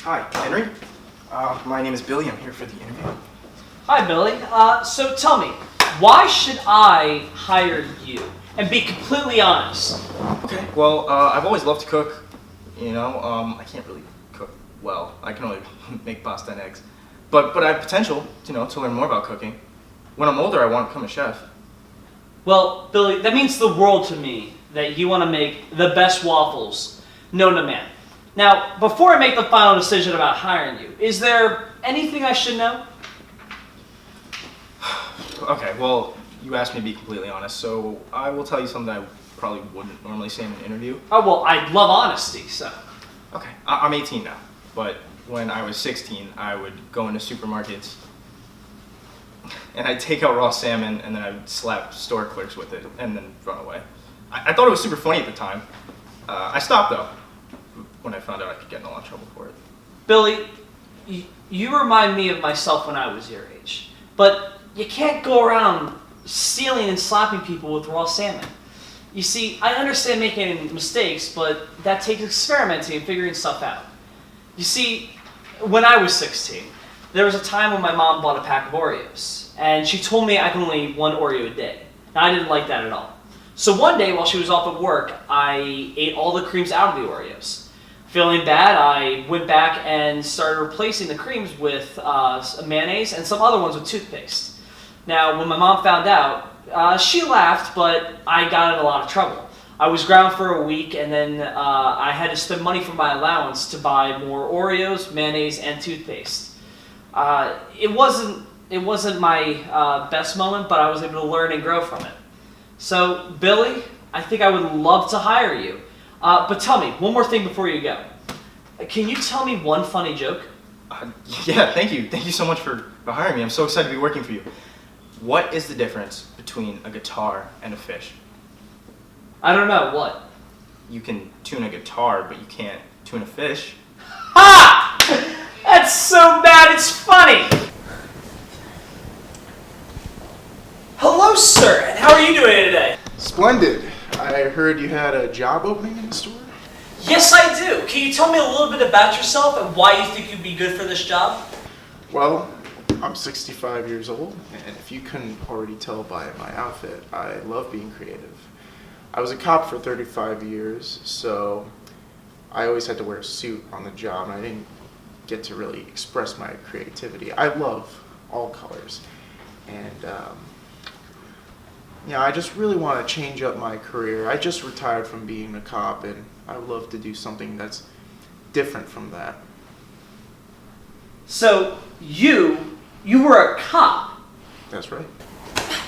Hi, Henry. My name is Billy. I'm here for the interview. Hi, Billy. So tell me, why should I hire you? And be completely honest. Okay. Well, I've always loved to cook. I can't really cook well. I can only make pasta and eggs. But I have potential, to learn more about cooking. When I'm older, I want to become a chef. Well, Billy, that means the world to me that you want to make the best waffles known to man. Now, before I make the final decision about hiring you, is there anything I should know? Okay, well, you asked me to be completely honest, so I will tell you something I probably wouldn't normally say in an interview. Oh, well, I love honesty, so. Okay, I'm 18 now, but when I was 16, I would go into supermarkets and I'd take out raw salmon and then I'd slap store clerks with it and then run away. I thought it was super funny at the time. I stopped though, when I found out I could get in a lot of trouble for it. Billy, you remind me of myself when I was your age. But you can't go around stealing and slapping people with raw salmon. You see, I understand making mistakes, but that takes experimenting and figuring stuff out. You see, when I was 16, there was a time when my mom bought a pack of Oreos, and she told me I could only eat one Oreo a day. Now, I didn't like that at all. So one day, while she was off at work, I ate all the creams out of the Oreos. Feeling bad, I went back and started replacing the creams with mayonnaise and some other ones with toothpaste. Now, when my mom found out, she laughed, but I got in a lot of trouble. I was grounded for a week, and then I had to spend money from my allowance to buy more Oreos, mayonnaise, and toothpaste. It wasn't my best moment, but I was able to learn and grow from it. So, Billy, I think I would love to hire you. But tell me, one more thing before you go. Can you tell me one funny joke? Yeah, thank you. Thank you so much for hiring me. I'm so excited to be working for you. What is the difference between a guitar and a fish? I don't know, what? You can tune a guitar, but you can't tune a fish. Ha! That's so bad, it's funny! Hello, sir, and how are you doing today? Splendid. I heard you had a job opening in the store? Yes, I do. Can you tell me a little bit about yourself and why you think you'd be good for this job? Well, I'm 65 years old, and if you couldn't already tell by my outfit, I love being creative. I was a cop for 35 years, so I always had to wear a suit on the job, and I didn't get to really express my creativity. I love all colors, and I just really want to change up my career. I just retired from being a cop, and I would love to do something that's different from that. So, you were a cop? That's right.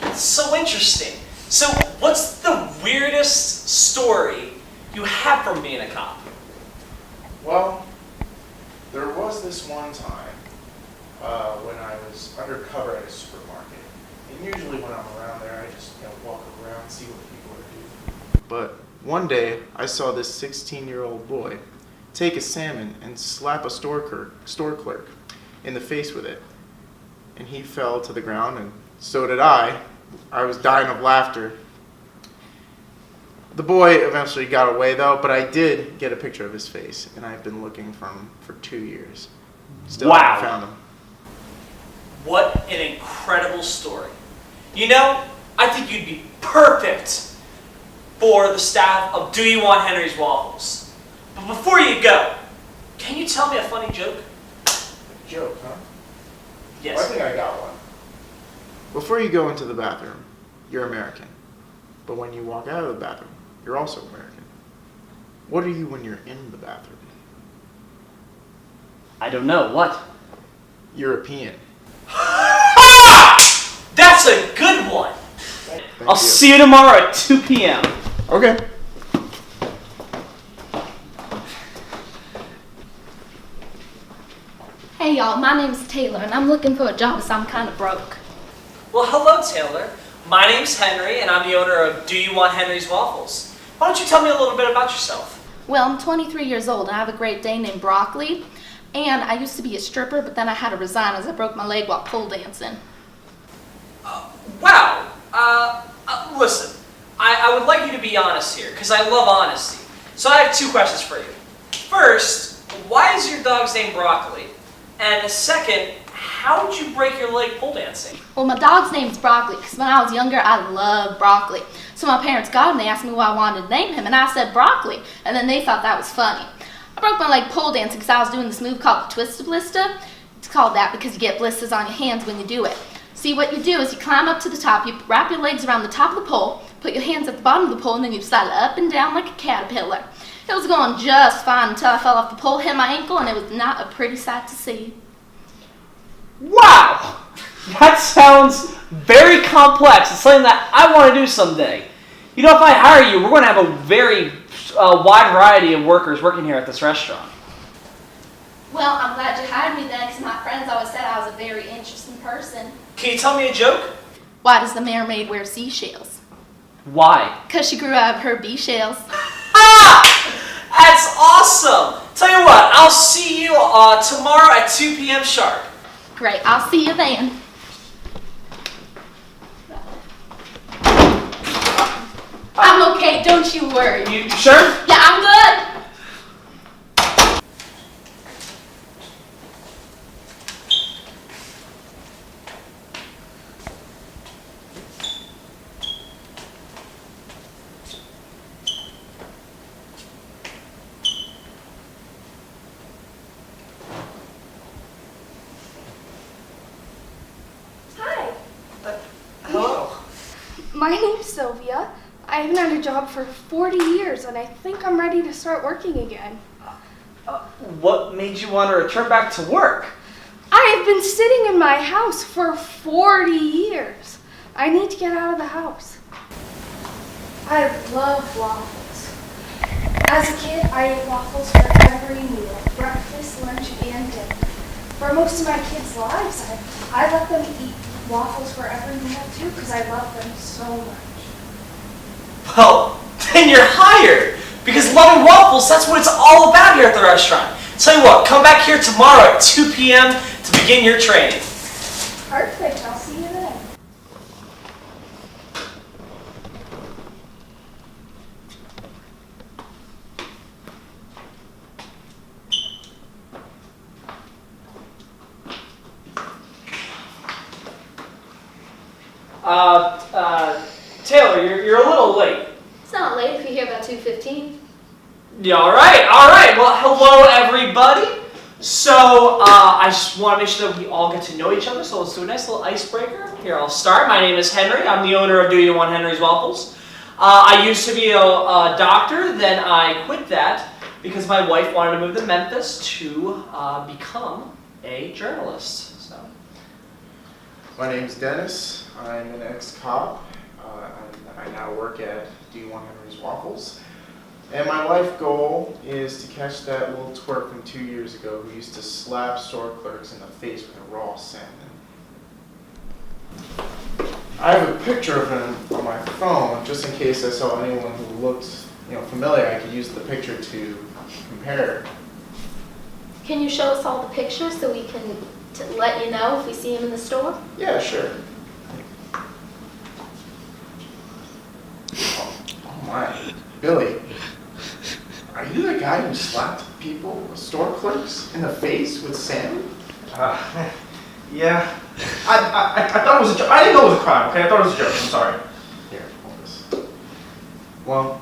That's so interesting. So, what's the weirdest story you have from being a cop? Well, there was this one time when I was undercover at a supermarket. And usually when I'm around there, I just walk around, see what people are doing. But one day, I saw this 16-year-old boy take a salmon and slap a store clerk in the face with it. And he fell to the ground, and so did I. I was dying of laughter. The boy eventually got away, though, but I did get a picture of his face, and I've been looking for him for 2 years. Still haven't found him. What an incredible story. I think you'd be perfect for the staff of Do You Want Henry's Waffles. But before you go, can you tell me a funny joke? Joke, huh? Yes. Well, I think I got one. Before you go into the bathroom, you're American. But when you walk out of the bathroom, you're also American. What are you when you're in the bathroom? I don't know. What? European. That's a good one. I'll you. see you tomorrow at 2 p.m. Okay. Hey y'all, my name's Taylor and I'm looking for a job because I'm kind of broke. Well, hello, Taylor. My name's Henry, and I'm the owner of Do You Want Henry's Waffles. Why don't you tell me a little bit about yourself? Well, I'm 23 years old and I have a Great Dane named Broccoli. And I used to be a stripper, but then I had to resign as I broke my leg while pole dancing. Wow. Listen, I would like you to be honest here, because I love honesty. So I have two questions for you. First, why is your dog's name Broccoli? And second, how did you break your leg pole dancing? Well, my dog's name's Broccoli because when I was younger, I loved broccoli. So my parents got him, they asked me what I wanted to name him, and I said Broccoli. And then they thought that was funny. I broke my leg pole dancing because I was doing this move called the Twisted Blister. It's called that because you get blisters on your hands when you do it. See, what you do is you climb up to the top, you wrap your legs around the top of the pole, put your hands at the bottom of the pole, and then you slide up and down like a caterpillar. It was going just fine until I fell off the pole, hit my ankle, and it was not a pretty sight to see. Wow! That sounds very complex. It's something that I want to do someday. You know, if I hire you, we're going to have a very wide variety of workers working here at this restaurant. Well, I'm glad you hired me then because my friends always said I was a very interesting person. Can you tell me a joke? Why does the mermaid wear seashells? Why? Because she grew out of her bee shells. Ah! That's awesome! Tell you what, I'll see you tomorrow at 2 p.m. sharp. Great, I'll see you then. I'm okay, don't you worry. You sure? Yeah, I'm good. Hi, Hello. my name's Sylvia. I haven't had a job for 40 years and I think I'm ready to start working again. What made you want to return back to work? I have been sitting in my house for 40 years. I need to get out of the house. I love waffles. As a kid, I ate waffles for every meal, breakfast, lunch, and dinner. For most of my kids' lives, I let them eat waffles for every meal too because I love them so much. Well, then you're hired. Because loving waffles, that's what it's all about here at the restaurant. Tell you what, come back here tomorrow at 2 p.m. to begin your training. Perfect, I'll see you then. Taylor, you're a little late. It's not late if you're here about 2:15. Yeah, all right. Well, hello, everybody. So, I just want to make sure that we all get to know each other, so let's do a nice little icebreaker. Here, I'll start. My name is Henry. I'm the owner of Do You Want Henry's Waffles. I used to be a doctor, then I quit that because my wife wanted to move to Memphis to become a journalist. So. My name's Dennis. I'm an ex-cop. I now work at Do You Want Henry's Waffles. And my life goal is to catch that little twerp from 2 years ago who used to slap store clerks in the face with a raw salmon. I have a picture of him on my phone just in case I saw anyone who looked, familiar. I could use the picture to compare. Can you show us all the pictures so we can let you know if we see him in the store? Yeah, sure. Oh my, Billy. Are you the guy who slapped people, store clerks, in the face with salmon? Yeah. I thought it was a joke. I didn't know it was a crime, okay? I thought it was a joke. I'm sorry. Here, hold this. Well,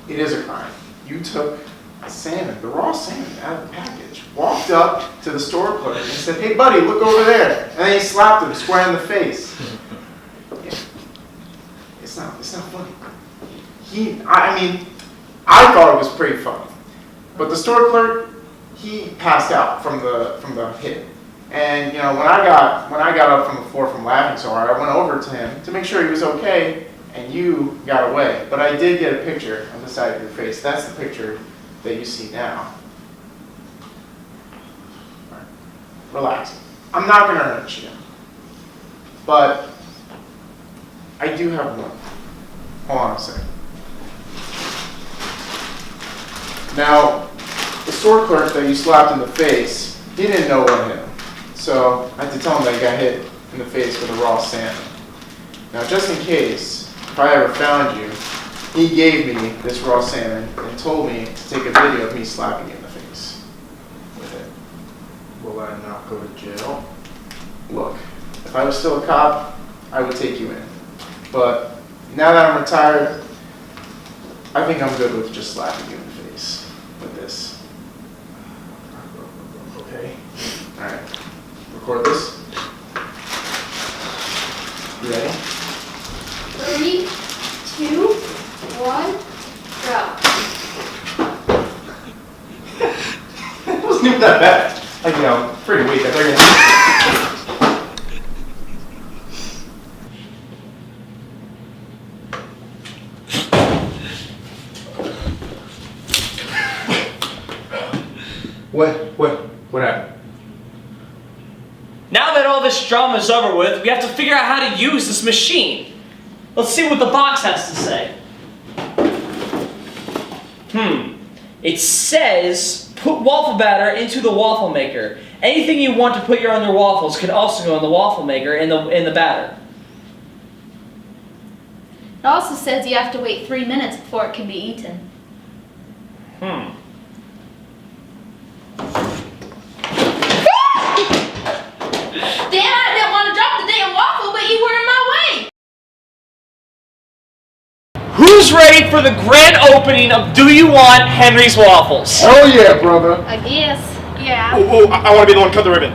it is a crime. You took salmon, the raw salmon, out of the package, walked up to the store clerk and said, "Hey buddy, look over there." And then you slapped him square in the face. Yeah. It's not funny. I thought it was pretty funny. But the store clerk, he passed out from the hit. And when I got up from the floor from laughing so hard, I went over to him to make sure he was okay, and you got away. But I did get a picture of the side of your face. That's the picture that you see now. All right. Relax. I'm not gonna hurt you. But I do have one. Hold on a second. Now, the store clerk that you slapped in the face, he didn't know what hit him. So I had to tell him that he got hit in the face with a raw salmon. Now, just in case, if I ever found you, he gave me this raw salmon and told me to take a video of me slapping you in the face. will I not go to jail? Look, if I was still a cop, I would take you in. But now that I'm retired, I think I'm good with just slapping you in the face with this. Okay? Alright. Record this. You ready? 3, 2, 1, go. It wasn't even that bad. Like, pretty weak. I thought you What happened? Now that all this drama is over with, we have to figure out how to use this machine. Let's see what the box has to say. It says, put waffle batter into the waffle maker. Anything you want to put on your waffles can also go in the waffle maker in the batter. It also says you have to wait 3 minutes before it can be eaten. Damn, I didn't want to drop the damn waffle, but you were in my way. Who's ready for the grand opening of Do You Want Henry's Waffles? Hell yeah, brother. I guess. Yeah. Oh, I want to be the one to cut the ribbon.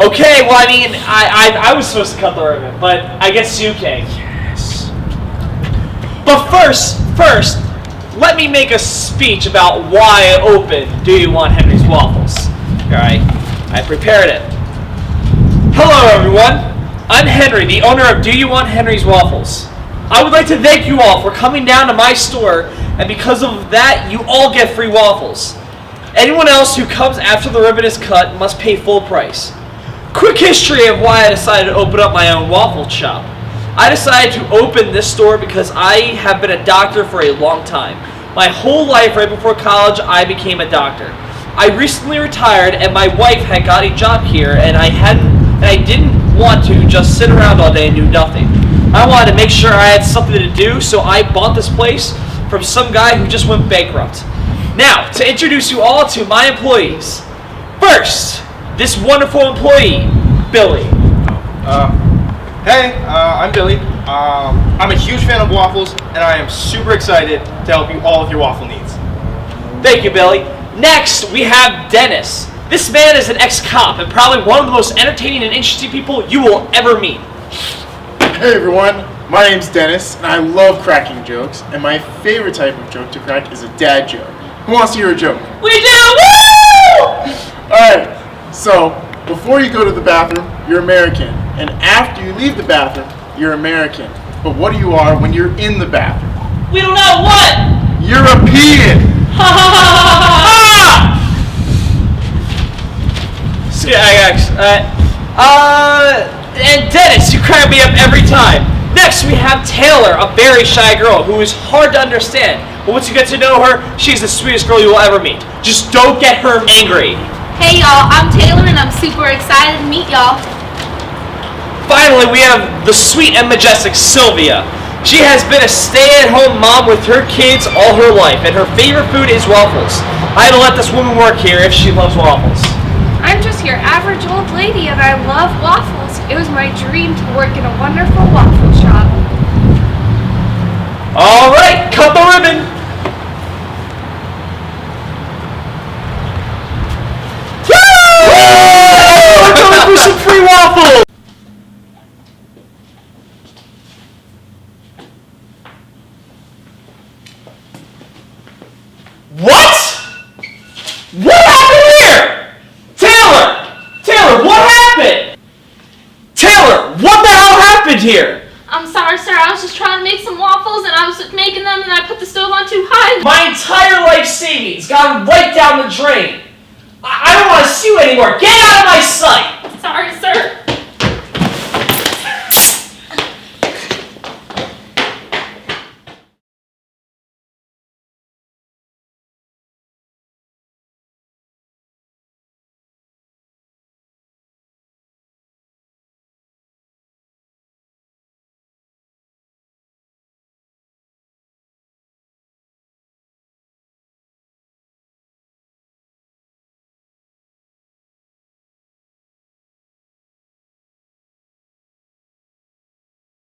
Okay, well, I mean, I was supposed to cut the ribbon, but I guess you can. Yes. But first, let me make a speech about why I opened Do You Want Henry's Waffles. Alright, I prepared it. Hello everyone, I'm Henry, the owner of Do You Want Henry's Waffles. I would like to thank you all for coming down to my store, and because of that, you all get free waffles. Anyone else who comes after the ribbon is cut must pay full price. Quick history of why I decided to open up my own waffle shop. I decided to open this store because I have been a doctor for a long time. My whole life right before college, I became a doctor. I recently retired and my wife had got a job here and I didn't want to just sit around all day and do nothing. I wanted to make sure I had something to do, so I bought this place from some guy who just went bankrupt. Now, to introduce you all to my employees. First, this wonderful employee, Billy. Hey, I'm Billy. I'm a huge fan of waffles, and I am super excited to help you all with your waffle needs. Thank you, Billy. Next, we have Dennis. This man is an ex-cop and probably one of the most entertaining and interesting people you will ever meet. Hey everyone, my name's Dennis, and I love cracking jokes, and my favorite type of joke to crack is a dad joke. Who wants to hear a joke? We do! Woo! Alright, so, before you go to the bathroom, you're American, and after you leave the bathroom, you're American. But what you are when you're in the bathroom? We don't know what! European! Ha ha ha ha! And Dennis, you crack me up every time. Next, we have Taylor, a very shy girl who is hard to understand. But once you get to know her, she's the sweetest girl you will ever meet. Just don't get her angry. Hey y'all, I'm Taylor and I'm super excited to meet y'all. Finally, we have the sweet and majestic Sylvia. She has been a stay-at-home mom with her kids all her life, and her favorite food is waffles. I had to let this woman work here if she loves waffles. I'm just your average old lady and I love waffles. It was my dream to work in a wonderful waffle shop. All right, cut the ribbon. Woo! We're going for some free waffles. What? What happened here? Taylor, what happened? Taylor, what the hell happened here? I'm sorry, sir. I was just trying to make some waffles and I was making them and I put the stove on too high. My entire life savings got right down the drain. I don't want to see you anymore. Get out of my sight. Sorry, sir.